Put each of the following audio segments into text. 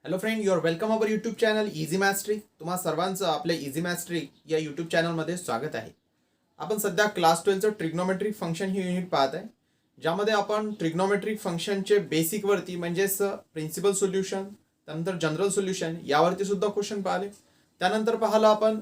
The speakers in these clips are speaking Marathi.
Hello friend, your welcome our YouTube channel easy mastery. तुम्हा सर्वांचं आपल्या इझी मॅस्ट्री या यूट्यूब चॅनलमध्ये स्वागत आहे. आपण सध्या क्लास 12चं ट्रिग्नोमेट्रिक फंक्शन ही युनिट पाहत आहे, ज्यामध्ये आपण ट्रिग्नोमेट्रिक फंक्शनचे बेसिकवरती म्हणजेच प्रिन्सिपल सोल्युशन, त्यानंतर जनरल सोल्युशन यावरती सुद्धा क्वेश्चन पाहिले. त्यानंतर पाहिलं आपण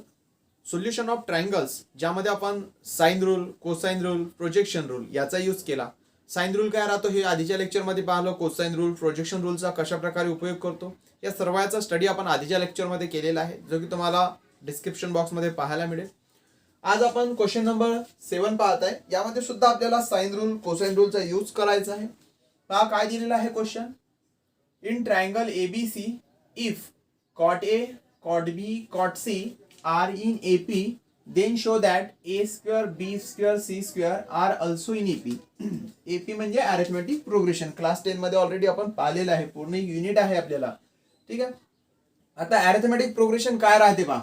सोल्युशन ऑफ ट्रायंगल्स, ज्यामध्ये आपण sine rule, cosine rule, projection rule याचा यूज केला. साइन रूल काय राहतो हे आधीच्या लेक्चरमध्ये पाहिलं. कोसाइन रूल, प्रोजेक्शन रूलचा कशा प्रकारे उपयोग करतो या सर्वांचा स्टडी आपण आधीच्या लेक्चरमध्ये केलेला आहे, जो की तुम्हाला डिस्क्रिप्शन बॉक्समध्ये पाहायला मिळेल. आज आपण क्वेश्चन नंबर 7 पाहत आहे. यामध्ये सुद्धा आपल्याला साइन रूल, कोसाइन रूलचा यूज करायचा आहे. पहा काय दिलेला आहे question. In triangle ABC, if cot A, cot B, cot C are in AP, then show that A square, B square, C square are also in AP. AP म्हणजे अरिथमेटिक प्रोग्रेशन. क्लास 10 मध्ये ऑलरेडी आपण पाहिलेलं आहे, पूर्ण युनिट आहे आपल्याला. ठीक आहे. आता अरिथमेटिक प्रोग्रेशन काय राहते पहा.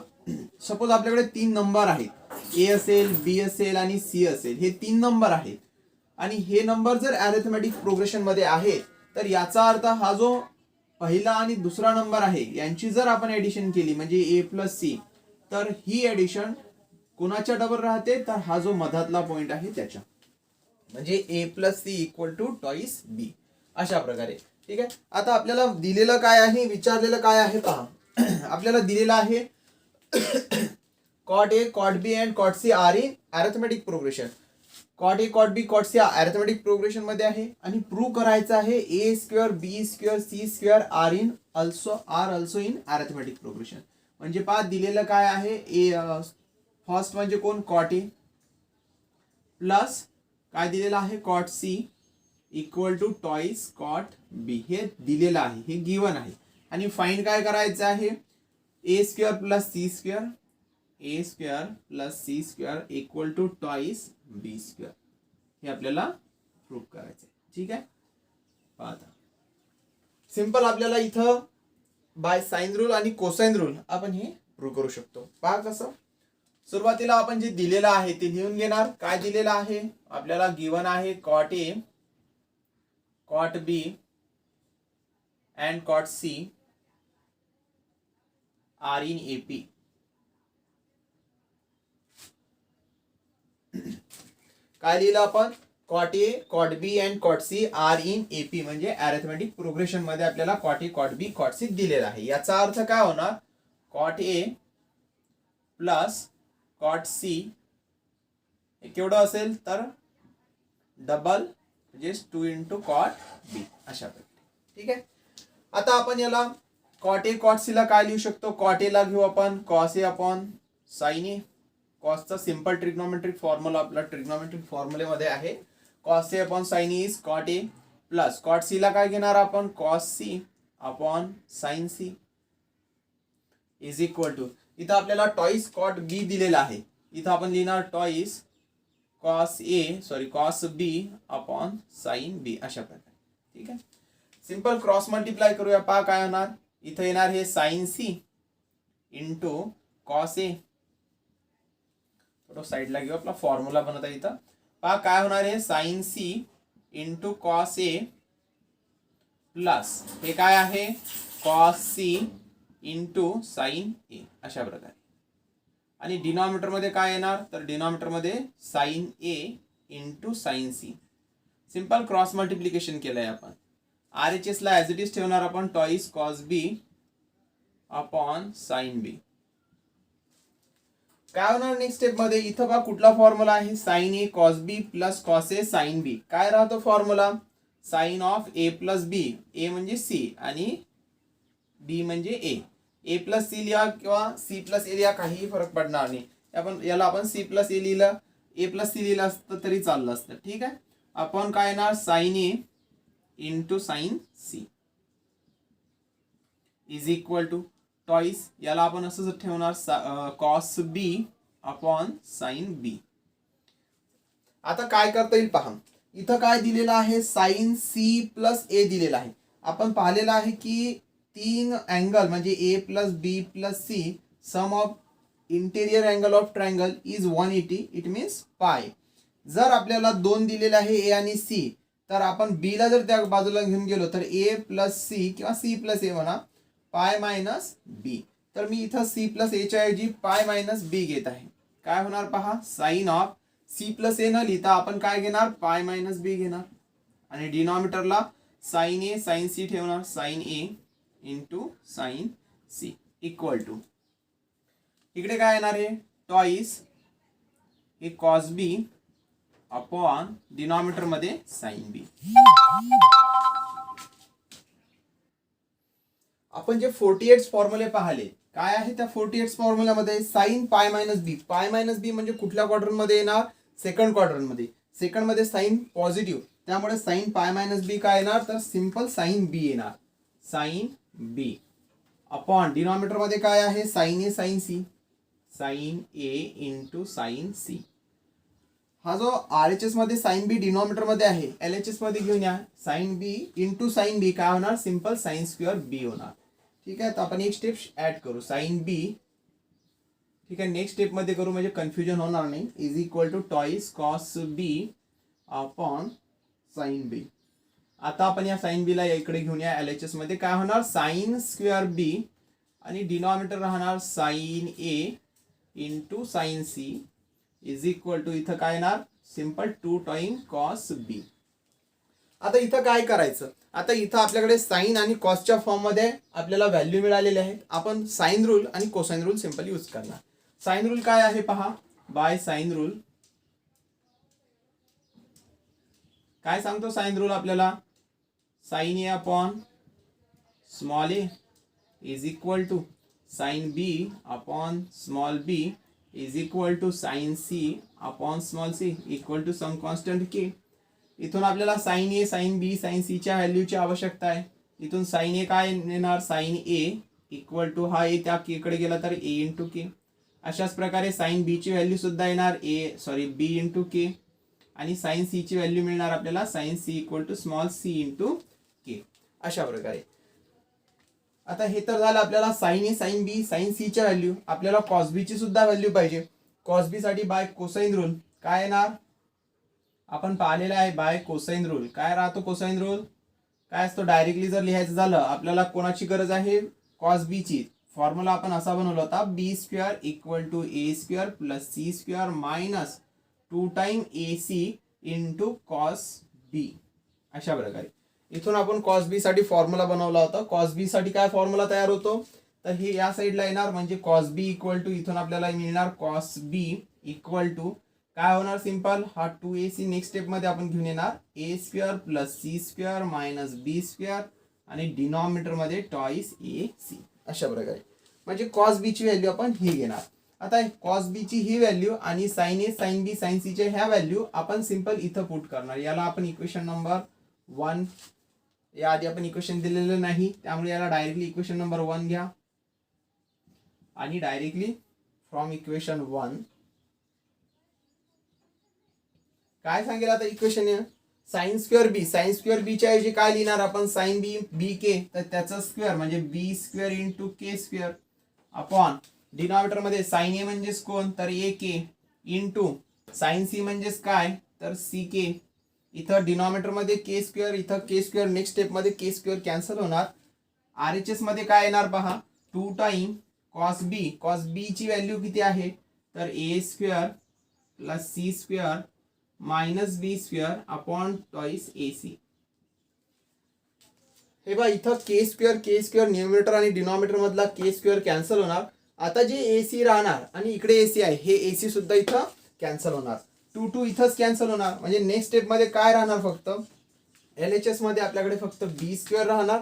सपोज आपल्याकडे 3 नंबर आहेत, A असेल, B असेल आणि C असेल. हे 3 नंबर आहेत आणि हे नंबर जर अरिथमेटिक प्रोग्रेशन मध्ये आहेत, तर याचा अर्थ हा जो पहिला आणि दुसरा नंबर आहे यांची जर आपण एडिशन केली म्हणजे A प्लस C, तर ही एडिशन कोणाच्या डबल राहते, तर हा जो मधातला पॉइंट आहे त्याच्या, म्हणजे A plus C equal to twice B अशा प्रकारे. ठीक आहे. आता आपल्याला दिलेलं काय आहे, विचारलेलं काय आहे पहा. आपल्याला दिलेलं आहे cot A, cot B and cot C are in arithmetic progression. Cot A, cot B, cot C arithmetic progression मध्ये आहे आणि प्रूव्ह करायचं आहे A square, B square, C square are also in arithmetic progression. म्हणजे पहा दिलेलं काय आहे. ए फर्स्ट म्हणजे कोण, कॉट ए प्लस काय दिलेलं आहे, cot C equal to twice cot B. हे दिलेलं आहे, हे गिवन आहे. आणि फाइंड काय करायचं आहे, A square plus C square, A square plus C square equal to twice B square. हे आपल्याला प्रूव्ह करायचं आहे. ठीक आहे. पाहता सिंपल आपल्याला इथं बाय साइन रूल आणि कोसाइन रूल आपण हे प्रूव्ह करू शकतो. पहा कसं. सुरुवातीला आपण जे दिलेलं आहे ते लिहून घेणार. काय दिलेलं आहे आपल्याला, गिवन आहे cot A, cot B and cot C are in AP. काय लिहिलं आपण, cot A, cot B and cot C are in AP म्हणजे अरिथमेटिक प्रोग्रेशन मध्ये आपल्याला cot A, cot B, cot C दिलेला आहे. याचा अर्थ काय होणार, cot A plus cot C हे केवढं असेल, तर डबल म्हणजे 2 इंटू कॉट बी अशा प्रकारे. ठीक आहे. आता आपण याला कॉट ए, कॉट सी ला काय लिहू शकतो. कॉट ए ला घेऊ आपण cos A upon sine A. कॉसचा सिंपल ट्रिग्नोमेट्रिक फॉर्म्युला आपला ट्रिग्नोमेट्रिक फॉर्म्युलेमध्ये आहे. Cos A upon sine A is cot A plus cot C ला काय घेणार आपण, cos C upon sine C is equal to, इथं आपल्याला टॉईस कॉट बी दिलेला आहे. इथं आपण लिहिणार toys cos B upon sine बी अशा प्रकारे. ठीक आहे. सिंपल क्रॉस मल्टिप्लाय करूया. पहा काय होणार, इथं येणार हे साइन सी इंटू कॉस ए. थोडं साईडला घेऊ, आपला फॉर्म्युला बनवता इथं. पहा काय होणार आहे, sign C into cos A plus हे काय आहे, कॉस सी इंटू साइन ए अशा प्रकारे. आणि डिनॉमिनेटर मध्ये काय येणार, तर डिनॉमिनेटर मध्ये sine A into sine C. Simple cross multiplication केलंय आपण. RHS ला ऍज इट इज ठेवणार आपण twice cos B upon sine B. काय होणार नेक्स्ट स्टेप मध्ये, इथं बघा कुठला फॉर्म्युला आहे, sine A cos B plus cos A sine B. काय राहतो formula, sine of A plus B. A म्हणजे सी आणि बी म्हणजे ए. ए प्लस सी लिहा किंवा सी प्लस ए लिहा, काहीही फरक पडणार नाही. आपण सी प्लस ए लिहिलं, ए प्लस सी लिहिलं असतं तरी चाललं असतं. ठीक आहे. आपण काय येणार, sine A into sine C is equal to twice, याला आपण असं ठेवणार cos B upon sine B. आता काय करता येईल पहा. इथं काय दिलेलं आहे, साइन सी प्लस ए दिलेला आहे. आपण पाहिलेलं आहे की 3 अँगल म्हणजे A plus B plus C, sum of interior angle of triangle is 180. It means pi. जर आपल्याला 2 दिलेले आहे ए आणि सी, तर आपण बी ला जर त्या बाजूला घेऊन गेलो तर ए प्लस सी किंवा सी प्लस ए म्हणा पाय मायनस बी. तर मी इथं सी प्लस एच्या ऐवजी पाय मायनस बी घेत आहे. काय होणार पहा, साइन ऑफ सी प्लस ए न लिहिता आपण काय घेणार, पाय मायनस बी घेणार. आणि डिनॉमिनेटरला साइन ए साइन सी ठेवणार. Sine A into sine C equal to, इकडे काय येणार आहे, टॉइस हे कॉस बी अपॉन डिनॉमिनेटर मध्ये साइन बी. आपण जे 48 फॉर्म्युले पाहिले, काय आहे त्या 48 फॉर्म्युल्यामध्ये, साइन पाय मायनस बी. पाय मायनस बी म्हणजे कुठल्या क्वाड्रंट मध्ये येणार, सेकंड क्वाड्रंट मध्ये. सेकंड मध्ये साइन पॉझिटिव्ह, त्यामुळे साइन पाय मायनस बी काय येणार, तर सिंपल साइन बी येणार. साइन बी अपॉन डिनॉमिनेटर मध्ये काय आहे, sine A sine C. Sign A into sine C. हा जो RHS मध्ये साइन बी डिनॉमिनेटर मध्ये आहे, LHS मध्ये घेऊन या. Sign B into sine B काय होणार, सिंपल साइन स्क्वेअर बी होणार. ठीक आहे, तर आपण एक स्टेप ऍड करू, साइन बी. ठीक आहे, नेक्स्ट स्टेप मध्ये करू म्हणजे कन्फ्युजन होणार नाही. Is equal to twice cos B upon sine B. आता आपण या साइन बी ला इकडे घेऊन या. LHS मध्ये काय होणार, साइन स्क्वेअर बी आणि डिनॉमिनेटर राहणार sine A into sine C is equal to, इथं काय येणार, सिंपल 2 टाइम कॉस बी. आता इथं काय करायचं, आता इथं आपल्याकडे साइन आणि कॉसच्या फॉर्म मध्ये आपल्याला व्हॅल्यू मिळालेले आहेत. आपण साइन रूल आणि कोसाइन रूल सिंपल यूज करणार. साइन रूल काय आहे पहा, बाय साइन रूल काय सांगतो साइन रूल आपल्याला, sine A upon small a is equal to sine B upon small b is equal to sine C upon small c equal to some constant K. इथून आपल्याला sine A sine B sine C च्या व्हॅल्यूची आवश्यकता आहे. इथून साइन ए काय येणार, साइन ए इक्वल टू हा ए त्या के कडे गेला तर ए इंटू के. अशाच प्रकारे साइन बी ची व्हॅल्यू सुद्धा येणार बी इंटू के. आणि साइन सी ची व्हॅल्यू मिळणार आपल्याला sine C equal to small c into K. अशा प्रकारे. आता हे तर झालं आपल्याला sine A sine B sine C च्या व्हॅल्यू. आपल्याला कॉस बी ची सुद्धा व्हॅल्यू पाहिजे. कॉस बी साठी बाय कोसाइन रूल काय येणार, आपण पाहिलेलं आहे बाय कोसाइन रूल. काय राहतो कोसाइन रूल, काय असतो, डायरेक्टली जर लिहायचं झालं आपल्याला कोणाची गरज आहे, कॉस बी ची. फॉर्म्युला आपण असा बनवला होता, B square equal to A square plus C square minus 2 time A C into cos B. अशा प्रकारे इथून आपण कॉस बी साठी फॉर्म्युला बनवला होता. कॉस बी साठी काय फॉर्म्युला तयार होतो, तर हे या साईडला येणार म्हणजे कॉस बी इक्वल टू, इथून आपल्याला मिळणार कॉस बी इक्वल टू काय होणार, सिंपल हा 2ac नेक्स्ट स्टेप मध्ये आपण घेऊन येणार A square plus C square minus B square आणि डिनॉमिनेटर मध्ये टॉइस ए सी. अशा प्रकारे म्हणजे कॉस बी ची व्हॅल्यू आपण ही घेणार. आता कॉस बी ची ही व्हॅल्यू आणि sign A sine B sine C च्या ह्या व्हॅल्यू आपण सिंपल इथं पुट करणार. याला आपण इक्वेशन नंबर 1, या आधी आपण इक्वेशन दिलेलं नाही त्यामुळे याला डायरेक्टली इक्वेशन नंबर 1 घ्या आणि डायरेक्टली फ्रॉम इक्वेशन 1 काय सांगेल आता इक्वेशन, साइन स्क्वेअर बी च्या ऐवजी काय लिहिणार आपण, साइन बी बी के, तर त्याचा स्क्वेअर म्हणजे बी स्क्वेअर इंटू के स्क्वेअर अपॉन डिनॉमिनेटर मध्ये साइन ए म्हणजेच कोण, तर ए के इंटू साइन सी म्हणजेच काय, तर सी के. इथं डिनॉमिनेटर मध्ये के स्क्वेअर, इथं के स्क्वेअर, नेक्स्ट स्टेप मध्ये के स्क्वेअर कॅन्सल होणार. RHS मध्ये काय येणार पहा, 2 टाइम कॉस बी ची व्हॅल्यू किती आहे, तर A square plus C square minus B square upon twice A C. हे बघा इथं के स्क्वेअर न्यूमरेटर आणि डिनॉमिनेटर मधला के स्क्वेअर कॅन्सल होणार. आता जे ए सी राहणार आणि इकडे ए सी आहे, हे ए सी सुद्धा इथं कॅन्सल होणार. 2 इथंच कॅन्सल होणार म्हणजे नेक्स्ट स्टेप मध्ये काय राहणार, फक्त LHS मध्ये आपल्याकडे फक्त बी स्क्वेअर राहणार.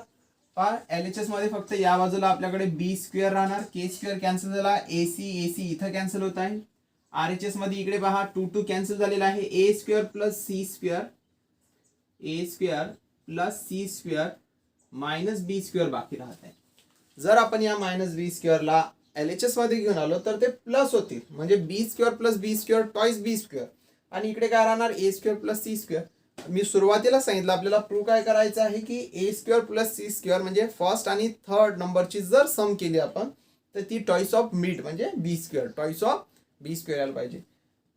LHS मध्ये फक्त या बाजूला आपल्याकडे बी स्क्वेअर राहणार. के स्क्वेअर कॅन्सल झाला, ए सी इथं कॅन्सल होत आहे. RHS मध्ये इकडे पहा 2 कॅन्सल झालेला आहे. A square plus C square minus B square बाकी राहत आहे. जर आपण या मायनस बी स्क्वेअरला LHS मध्ये घेऊन आलो तर ते प्लस होतील म्हणजे B square plus B square toys बी स्क्वेअर आणि इकडे काय राहणार ए स्क्वेअर प्लस सी स्क्वेअर. मी सुरुवातीला सांगितलं आपल्याला प्रूव्ह काय करायचं आहे की ए स्क्वेअर प्लस सी स्क्वेअर म्हणजे फर्स्ट आणि थर्ड नंबरची जर सम केली आपण तर ती टॉइस ऑफ मिड म्हणजे B square, twice of B square यायला पाहिजे.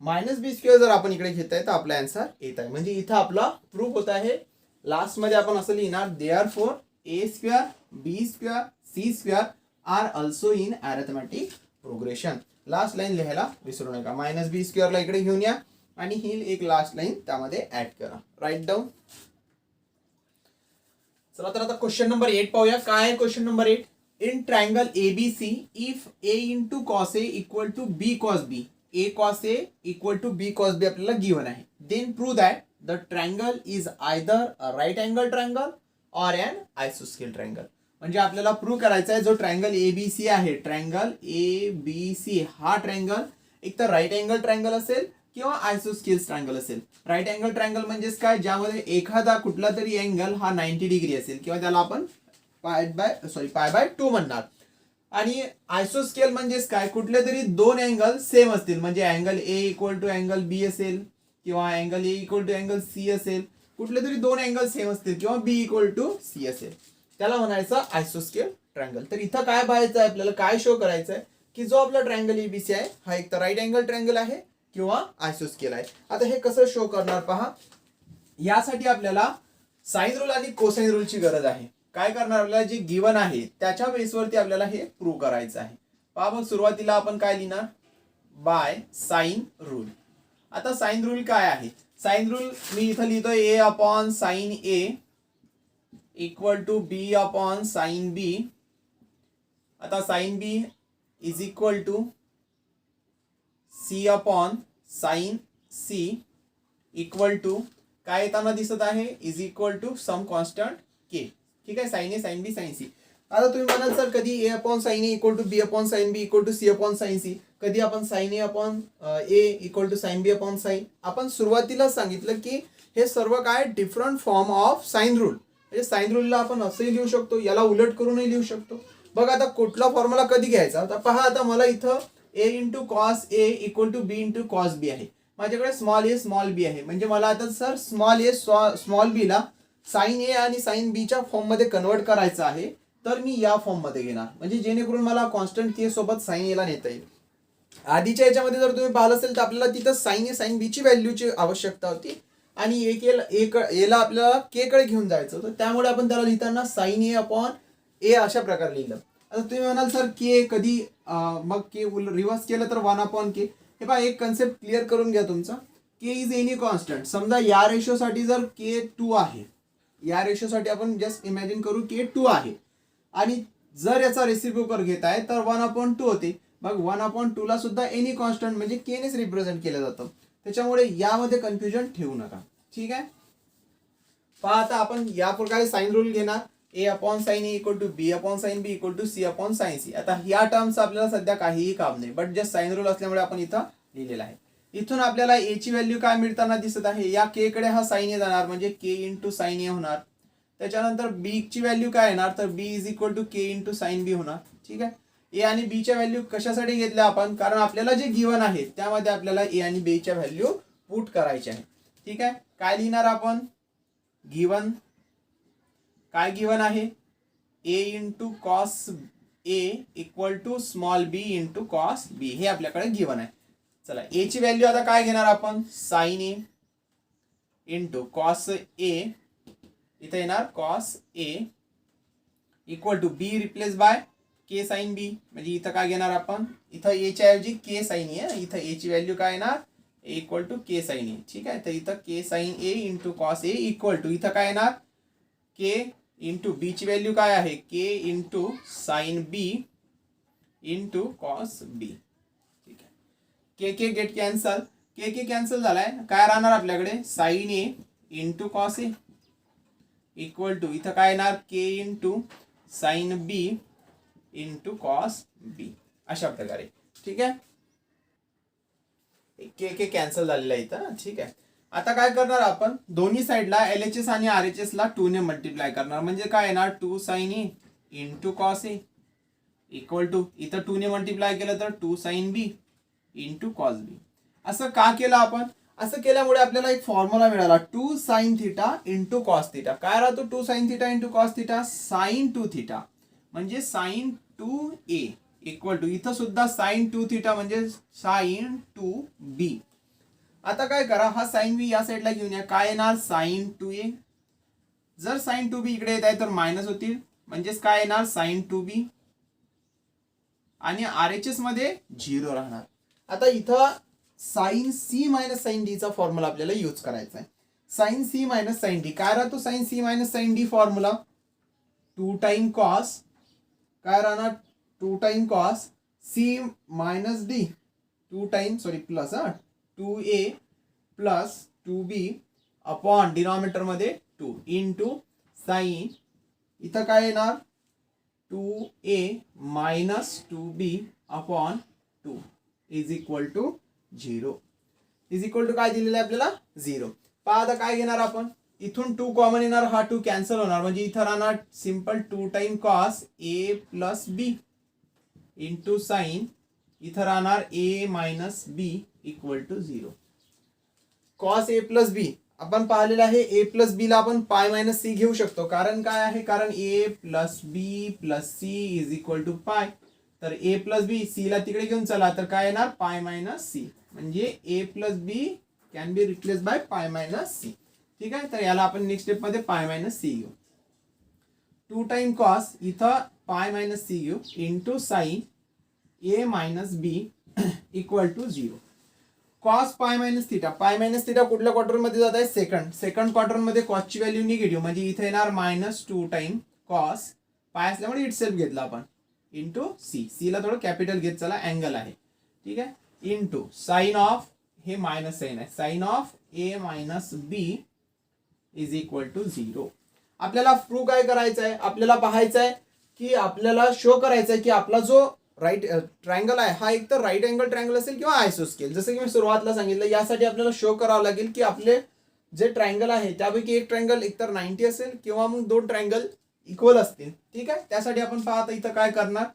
मायनस बी स्क्वेअर जर आपण इकडे घेत आहे तर आपला आन्सर येत आहे म्हणजे इथं आपला प्रूफ होत आहे. लास्ट मध्ये आपण असं लिहिणार therefore A square B square C square are also in arithmetic progression. Last line लिहायला विसरू नका. मायनस बी स्क्वेअरला इकडे घेऊन या आणि ही एक लास्ट लाईन त्यामध्ये ऍड करा. Write down. चला तर आता क्वेश्चन नंबर 8 पाहूया. काय आहे question number 8? In triangle ABC if A into cos A equal to B cos B, A cos A equal to B cos B आपल्याला गिवन आहे. Then prove that the triangle is either a right angle triangle or an आयसोस्केल ट्रायंगल. म्हणजे आपल्याला प्रूव्ह करायचा आहे जो ट्रायंगल ABC आहे, ट्रायंगल ABC हा ट्रायंगल एक तर राईट अँगल ट्रायंगल असेल किंवा आयसोस्केल ट्रायंगल असेल. राईट अँगल ट्रायंगल म्हणजेच काय, ज्यामध्ये एखादा कुठला तरी अँगल हा 90 डिग्री असेल किंवा त्याला आपण पाय बाय 2 म्हणणार. आणि आयसोस्केल म्हणजेच काय, कुठले तरी दोन अँगल सेम असतील, म्हणजे angle A equal to angle B असेल किंवा angle A equal to angle C असेल, कुठले तरी दोन अँगल सेम असतील किंवा बी इक्वल टू सी असेल, त्याला म्हणायचं आयसोस्केल ट्रायंगल. तर इथं काय पाहायचं आहे आपल्याला, काय शो करायचं आहे की जो आपला ट्रायंगल एबीसी आहे हा एक तर राईट अँगल ट्रायंगल आहे किंवा आयसोस्केल आहे. आता हे कसं शो करणार पहा. यासाठी आपल्याला साइन रूल आणि कोसाइन रूलची गरज आहे. काय करणार, आपल्याला जे गिवन आहे त्याच्या बेसवरती आपल्याला हे प्रूव्ह करायचं आहे. पहा मग सुरुवातीला आपण काय लिहिणार, बाय साइन रूल. आता साइन रूल काय आहे, साइन रूल मी इथं लिहितो A upon sine A equal to B upon sine B. आता sine B is equal to C upon sine C equal to काय येताना दिसत आहे, is equal to some constant K. ठीक आहे, sine A sine B sine C. आता तुम्ही म्हणाल सर कधी A upon sine A equal to B upon sine B equal to C upon sine C, कधी आपण sine A upon A equal to sine B upon sine. आपण सुरुवातीला सांगितलं की हे सर्व काय different form of sine rule. म्हणजे साइन रूलला आपण असंही लिहू शकतो, याला उलट करूनही लिहू शकतो. बघा आता कुठला फॉर्म्युला कधी घ्यायचा, तर पहा आता मला इथं A into cos A equal to B into cos B आहे, माझ्याकडे स्मॉल ए स्मॉल बी आहे. म्हणजे मला आता सर स्मॉल ए स्मॉल बी ला साइन ए आणि साइन बी च्या फॉर्म मध्ये कन्वर्ट करायचं आहे, तर मी या फॉर्म मध्ये घेणार, म्हणजे जेणेकरून मला कॉन्स्टंट के सोबत साइन ए ला नेता येईल. आधीच्या याच्यामध्ये जर तुम्ही पाहिलं असेल तर आपल्याला तिथं साइन ए साइन बी ची व्हॅल्यूची आवश्यकता होती आणि एला आपल्याला के कडे घेऊन जायचं होतं, त्यामुळे आपण त्याला लिहिताना साइन ए अपॉन ए अशा प्रकारे लिहिलं. आता तुम्ही म्हणाल सर के कधी मग के रिव्हर्स केलं तर 1 अपॉन के. हे पहा एक कन्सेप्ट क्लिअर करून घ्या तुमचा, के इज एनी कॉन्स्टंट. समजा या रेशोसाठी जर के 2 आहे, या रेशोसाठी आपण जस्ट इमॅजिन करू के 2 आहे आणि जर याचा रेसिप्रोकल घेत आहे तर 1/2 होते. मग 1/2 ला सुद्धा एनी कॉन्स्टंट म्हणजे के नेच रिप्रेझेंट केलं जातं, त्याच्यामुळे यामध्ये कन्फ्युजन ठेवू नका. ठीक आहे, पहा आता आपण या प्रकारे साइन रूल घेणार, A upon sine A equal to B upon sine B equal to C upon sine C. आता या टर्म्स आपल्याला सध्या काहीही काम नाही, बट जस्ट साइन रूल असल्यामुळे आपण इथं लिहिलेलं आहे. इथून आपल्याला ए ची व्हॅल्यू काय मिळताना दिसत आहे, या के कडे हा साइन ए जाणार म्हणजे के इंटू साइन ए होणार. त्याच्यानंतर बी ची व्हॅल्यू काय येणार, तर B is equal to K into sine B होणार. ठीक आहे, ए आणि बी च्या व्हॅल्यू कशासाठी घेतल्या आपण, कारण आपल्याला जे गिवन आहे त्यामध्ये आपल्याला ए आणि बी च्या व्हॅल्यू पुट करायच्या आहे. ठीक आहे, काय लिहिणार आपण, गिवन काय गिवन आहे, A into cos A equal to small b into cos B, हे आपल्याकडे गिवन आहे. चला ए ची व्हॅल्यू आता काय घेणार आपण, sine A into cos A, इथे येणार cos A equal to B replace by K sine B. म्हणजे इथं काय घेणार आपण, इथं ए च्या ऐवजी के साइन ए, इथं ए ची व्हॅल्यू काय येणार, A equal to K sine A. ठीक आहे, तर इथं K sine A into cos A equal to इथं काय येणार, के इंटू बी ची व्हॅल्यू काय आहे, K into sine B into cos B. ठीक आहे, K K get cancel, K K cancel झालाय, काय राहणार आपल्याकडे sine A into cos A equal to इथं काय येणार, K into sine B into cos B, अशा प्रकारे. ठीक आहे, के के कॅन्सल झालेला आहे इथं. ठीक आहे, आता काय करणार आपण, दोन्ही साईडला LHS आणि RHS ला 2 ने मल्टिप्लाय करणार, म्हणजे काय येणार 2 sine A into cos A equal to इथं 2 ने मल्टिप्लाय केलं तर 2 sine B into cos B. असं का केलं आपण, असं केल्यामुळे आपल्याला एक फॉर्म्युला मिळाला 2 sine theta into cos theta. काय राहतो 2 sine theta into cos theta, sine 2 theta म्हणजे साइन 2a इक्वल टू इथं सुद्धा साइन 2 थिटा म्हणजे साइन 2b. आता काय करा, हा साइन बी या साईडला घेऊन या, काय येणार साइन 2a. जर साइन 2b इकडे येत आहे तर मायनस होतील, म्हणजेच काय येणार साइन 2b आणि RHS मध्ये 0 राहणार. आता इथं sine c minus sine D चा फॉर्म्युला आपल्याला यूज करायचा आहे. Sine c minus sine D काय राहतो? Sine c minus sine D formula 2 time cos काय राहणार 2 time cos c minus D 2 time plus 2a plus 2b upon denominator मध्ये 2 इंटू साइन इथं काय येणार 2a minus 2b upon 2 is equal to 0 is equal to काय दिलेलं आहे आपल्याला 0. पहा आता काय घेणार आपण इथून 2 कॉमन येणार हा 2 कॅन्सल होणार म्हणजे इथं राहणार simple 2 time cos a plus b into sine इथं राहणार a minus b equal to 0. Cos a plus b आपण पाहिलेलं आहे a प्लस b ला आपण पाय मायनस c घेऊ शकतो कारण काय आहे कारण a plus b plus c is equal to pi. तर a प्लस b c ला तिकडे घेऊन चला तर काय येणार पाय मायनस c म्हणजे a plus b can be replace bye पाय मायनस c. ठीक आहे तर याला आपण नेक्स्ट स्टेप मध्ये पाय मायनस c घेऊ. 2 टाइम कॉस इथं पाय मायनस c घेऊ into sine a minus b equal to 0. Cos pi minus theta कुठल्या क्वार्टर मध्ये जात आहे सेकंड क्वार्टर मध्ये कॉसची व्हॅल्यू निगेटिव्ह म्हणजे इथे येणार मायनस 2 टाइम कॉस पाय असल्यामुळे इटसेल्फ घेतला आपण इंटू सी ला थोडं कॅपिटल घेत चला अँगल आहे. ठीक आहे इंटू साइन ऑफ हे मायनस साइन आहे sine of a minus b is equal to 0. आपल्याला प्रूव्ह काय करायचं आहे आपल्याला पाहायचं आहे की आपल्याला शो करायचं आहे की आपला जो राईट ट्रायंगल आहे हा एक तर राईट अँगल ट्रायंगल असेल किंवा आयसोस्केल. जसं की मी सुरुवातीला सांगितलं यासाठी आपल्याला शो करावं लागेल की आपले जे ट्रायंगल आहे त्यापैकी एक ट्रायंगल एकतर 90 असेल किंवा मग 2 ट्रायंगल इक्वल असतील. ठीक आहे त्यासाठी आपण पाहता इथं काय करणार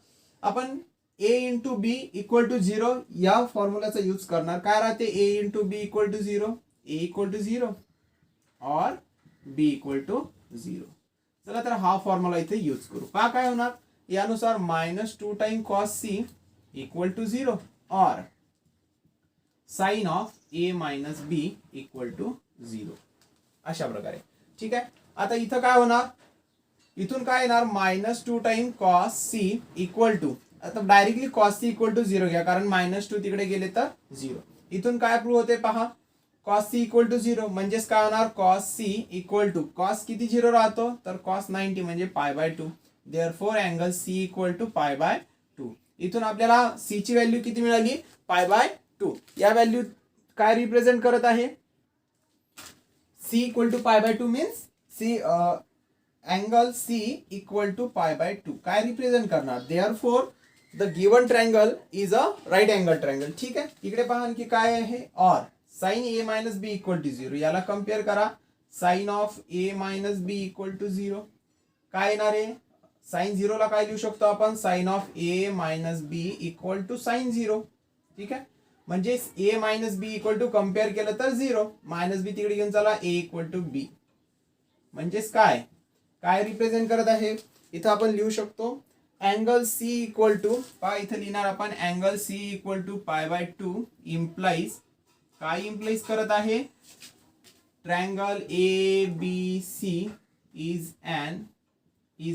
आपण a into B equal to 0 या फॉर्म्युलाचा यूज करणार. काय राहते a into B equal to 0 a equal to 0 और b इक्वल टू 0. चला तर हा फॉर्म्युला इथे यूज करू. पहा काय होणार यानुसार minus 2 time cos C equal to 0 और sine of a minus b equal to 0 अशा प्रकारे. ठीक आहे आता इथं काय होणार इथून काय येणार minus 2 time cos C equal to आता directly cos C equal to 0 घ्या कारण मायनस 2 तिकडे गेले तर 0. इथून काय प्रूव्ह होते पहा कॉस सी इक्वल टू 0 म्हणजेच काय होणार cos C equal to cos किती 0 राहतो तर कॉस 90 म्हणजे pi by 2. Therefore angle C equal to pi by 2. इथून आपल्याला C ची व्हॅल्यू किती मिळाली पाय बाय 2. या व्हॅल्यू काय रिप्रेझेंट करत आहे C equal to pi by 2 means C angle C equal to pi by 2 काय रिप्रेझेंट करणार therefore the given triangle is a right angle triangle. ठीक आहे इकडे पहा आणखी काय आहे और sine a minus b equal to 0 याला कम्पेअर करा sine of a minus b equal to 0 काय येणार आहे साइन 0 ला काय लिहू शकतो आपण sine of a minus b equal to sine 0. ठीक आहे म्हणजे a minus b equal to compare केलं तर 0 मायनस b तिकडे घेऊन चला a इक्वल टू b म्हणजेच काय काय रिप्रेझेंट करत आहे इथं आपण लिहू शकतो अँगल C इक्वल टू पहा इथं लिहिणार आपण angle C equal to pi by 2 implies काय इम्प्लाइज करत आहे triangle ABC is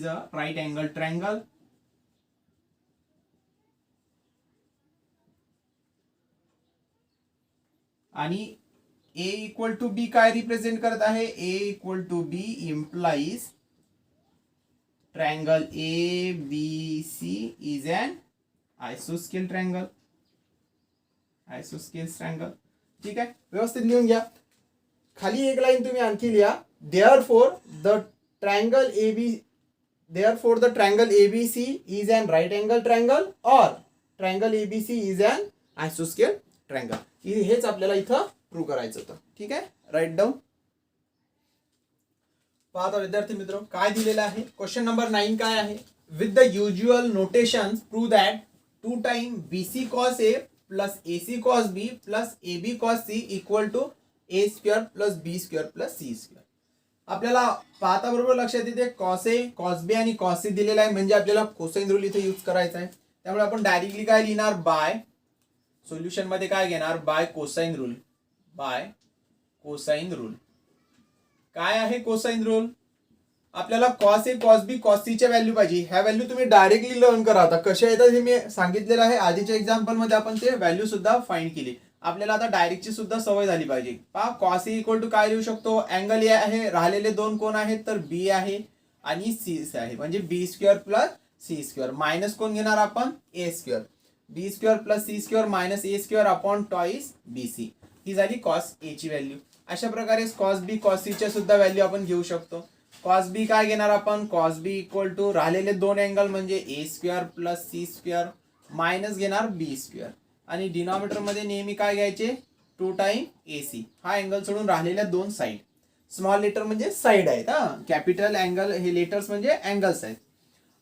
a right angle triangle आणि a इक्वल टू b काय रिप्रेझेंट करत आहे a equal to b implies triangle ABC is an isosceles triangle. ठीक आहे व्यवस्थित लिहून घ्या. खाली एक लाईन तुम्ही आणखी लिहा therefore the triangle ABC is an right angle triangle or triangle ABC is an isosceles triangle. हेच आपल्याला इथं प्रूव्ह करायचं होतं. ठीक आहे राईट डाऊन. पाहता विद्यार्थी मित्र काय दिलेलं आहे क्वेश्चन नंबर 9 काय आहे with the usual notation prove that 2 time BC cos A plus AC cos B plus AB cos C equal to A square plus B square plus C square. आपल्याला पाहता बरोबर लक्षात येते cos A cos B आणि cos C दिलेला आहे म्हणजे आपल्याला कोसाइन रूल इथे यूज करायचा आहे. त्यामुळे आपण डायरेक्टली काय लिहिणार बाय सोल्युशन मध्ये काय घेणार बाय कोसाइन रूल. काय आहे कोसाइन रूल आपल्याला cos A cos B cos C च्या व्हॅल्यू पाहिजे. ह्या व्हॅल्यू तुम्ही डायरेक्टली लर्न करा. आता कशा येतात हे मी सांगितलेलं आहे. आधीच्या एक्झाम्पल मध्ये आपण ते व्हॅल्यू सुद्धा फाइंड केली. आपल्याला आता डायरेक्टची सुद्धा सवय झाली पाहिजे. पहा कॉस ए इक्वल टू काय लिहू शकतो, अँगल ए आहे, राहिलेले दोन कोण आहेत तर बी आहे आणि सी आहे, म्हणजे B square plus C square minus कोण घेणार आपण A square, B square plus C square minus A square upon twice B C. ही झाली कॉस ए ची व्हॅल्यू. अशा प्रकारे कॉस बी कॉस सी च्या सुद्धा व्हॅल्यू आपण घेऊ शकतो. कॉस बी काय घेणार आपण, कॉस बी इक्वल टू राहिलेले दोन अँगल म्हणजे A square plus C square minus घेणार बी स्क्वेअर आणि डिनॉमिनेटर मध्ये नेहमी काय घ्यायचे 2 टाइम ए सी. हा अँगल सोडून राहिलेल्या दोन साईड, स्मॉल लेटर म्हणजे साईड आहेत, हा कॅपिटल अँगल हे लेटर्स म्हणजे अँगल्स आहेत.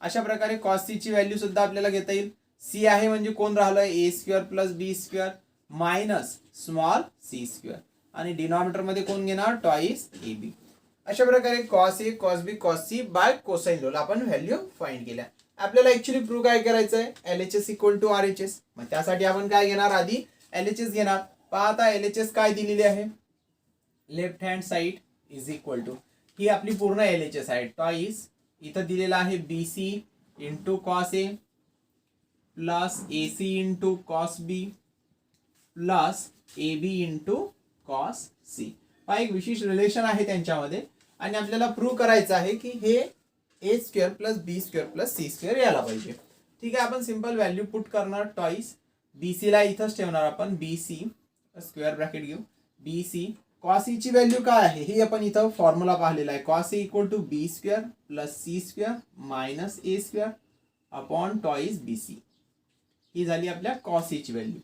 अशा प्रकारे कॉस सी ची व्हॅल्यू सुद्धा आपल्याला घेता येईल. सी आहे म्हणजे कोण राहिलं A square plus B square minus small c square आणि डिनॉमिनेटर मध्ये कोण घेणार टॉइस ए बी. अशा प्रकारे cos A cos B cos C by cosine law आपण व्हॅल्यू फाइंड केल्या. आपल्याला ऍक्च्युली प्रूव्ह काय करायचं आहे, LHS इक्वल टू RHS. मग त्यासाठी आपण काय घेणार, आधी LHS घेणार. पहा आता LHS काय दिलेली आहे, left hand side is equal to, ही आपली पूर्ण LHS आहे. टॉइस इथं दिलेला आहे BC into cos A plus AC into cos B plus AB into cos C. हा एक विशेष रिलेशन आहे त्यांच्यामध्ये आणि आपल्याला प्रूव्ह करायचं आहे की हे A square plus B square plus C square यायला पाहिजे. ठीक आहे, आपण सिंपल व्हॅल्यू पुट करणार. टॉइस BC ला इथंच ठेवणार आपण, BC स्क्वेअर ब्रॅकेट घेऊ, BC कॉस ची व्हॅल्यू काय आहे ही आपण इथं फॉर्म्युला पाहिलेला आहे. Cos A equal to B square plus C square minus A square upon twice BC. ही झाली आपल्या कॉस ए ची व्हॅल्यू.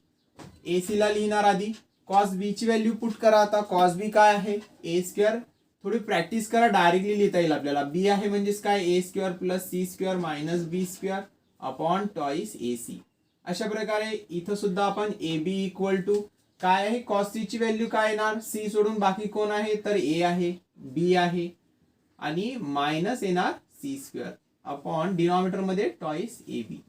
AC ला लिहिणार आधी, कॉस बी ची व्हॅल्यू पुट करा. आता कॉस बी काय आहे ए स्क्वेअर, थोडी प्रॅक्टिस करा, डायरेक्टली लिहिता येईल आपल्याला. बी आहे म्हणजेच काय A square plus C square minus B square upon twice AC. अशा प्रकारे इथं सुद्धा आपण ए बी इक्वल टू काय आहे, कॉस सी ची व्हॅल्यू काय येणार, सी सोडून बाकी कोण आहे तर ए आहे, बी आहे आणि मायनस येणार सी स्क्वेअर अपॉन डिनॉमिनेटर मध्ये टॉइस ए बी.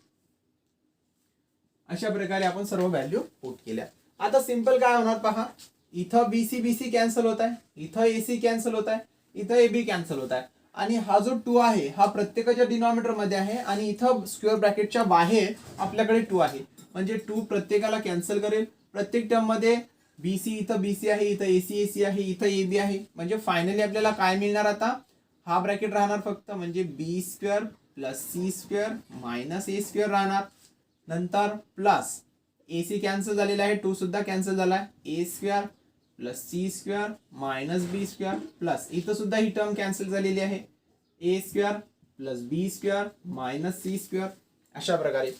अशा प्रकारे आपण सर्व व्हॅल्यू पुट केल्या. आता सिंपल काय होणार पहा, इथं BC BC कॅन्सल होत आहे, इथं AC कॅन्सल होत आहे, इथं AB कॅन्सल होत आहे आणि हा जो 2 आहे हा प्रत्येकाच्या डिनॉमिनेटर मध्ये आहे आणि इथं स्क्वेअर ब्रॅकेटच्या बाहेर आपल्याकडे 2 आहे, म्हणजे 2 प्रत्येकाला कॅन्सल करेल. प्रत्येक टर्म मध्ये BC इथं BC आहे, इथं AC आहे, इथं AB आहे, म्हणजे फायनली आपल्याला काय मिळणार, आता हा ब्रॅकेट राहणार फक्त, म्हणजे B square plus C square minus A square राहणार. नंतर प्लस AC कॅन्सल झालेला आहे, 2 सुद्धा कॅन्सल झाला आहे, A square plus C square minus B square plus इथं सुद्धा ही टर्म कॅन्सल झालेली आहे, A square plus B square minus C square. अशा प्रकारे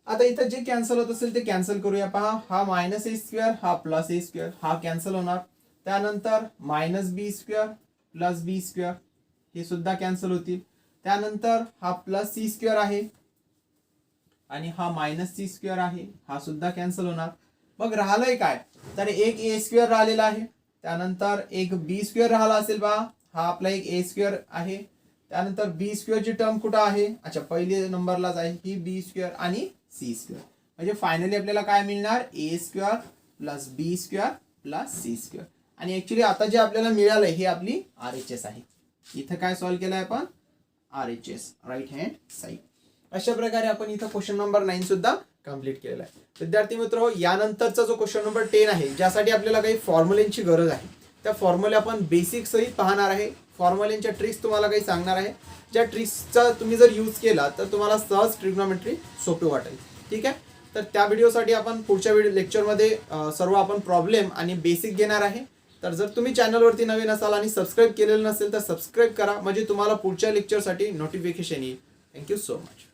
आता इथं जे कॅन्सल होत असेल ते कॅन्सल करूया. पहा, हा मायनस ए स्क्वेअर हा प्लस ए स्क्वेअर हा कॅन्सल होणार. त्यानंतर minus B square plus B square हे सुद्धा कॅन्सल होतील. त्यानंतर हा प्लस सी स्क्वेअर आहे आणि हा मायनस सी स्क्वेअर आहे, हा सुद्धा कॅन्सल होणार. मग राहिलंय काय तर एक ए स्क्वेअर राहिलेला आहे, त्यानंतर एक बी स्क्वेअर राहिला असेल बा, हा आपला एक ए स्क्वेअर आहे. त्यानंतर बी स्क्वेअरची टर्म कुठं आहे, अच्छा पहिल्या नंबरलाच आहे, ही बी स्क्वेअर आणि सी स्क्वेअर. म्हणजे फायनली आपल्याला काय मिळणार, ए square plus B square plus C square. आणि ऍक्च्युली आता जे आपल्याला मिळालंय हे आपली RHS आहे. इथं काय सॉल्व्ह केलंय आपण, RHS राईट हँड साईड. अशा प्रकारे आपण इथं क्वेश्चन नंबर 9 सुद्धा कंप्लीट केलेला आहे. विद्यार्थी मित्र, यानंतरचा जो क्वेश्चन नंबर 10 आहे, ज्यासाठी आपल्याला काही फॉर्म्युलेंची गरज आहे, त्या फॉर्म्युले आपण बेसिक सहित पाहणार आहे. फॉर्म्युलेंच्या ट्रिक्स तुम्हाला काही सांगणार आहे, ज्या ट्रिक्सचा तुम्ही जर यूज केला तर तुम्हाला सहज ट्रिग्नोमेट्री सोपी वाटेल. ठीक आहे, तर त्या व्हिडिओसाठी आपण पुढच्या लेक्चरमध्ये सर्व आपण प्रॉब्लेम आणि बेसिक घेणार आहे. तर जर तुम्ही चॅनलवरती नवीन असाल आणि सबस्क्राईब केलेलं नसेल तर सबस्क्राईब करा, म्हणजे तुम्हाला पुढच्या लेक्चरसाठी नोटिफिकेशन येईल. Thank you so much.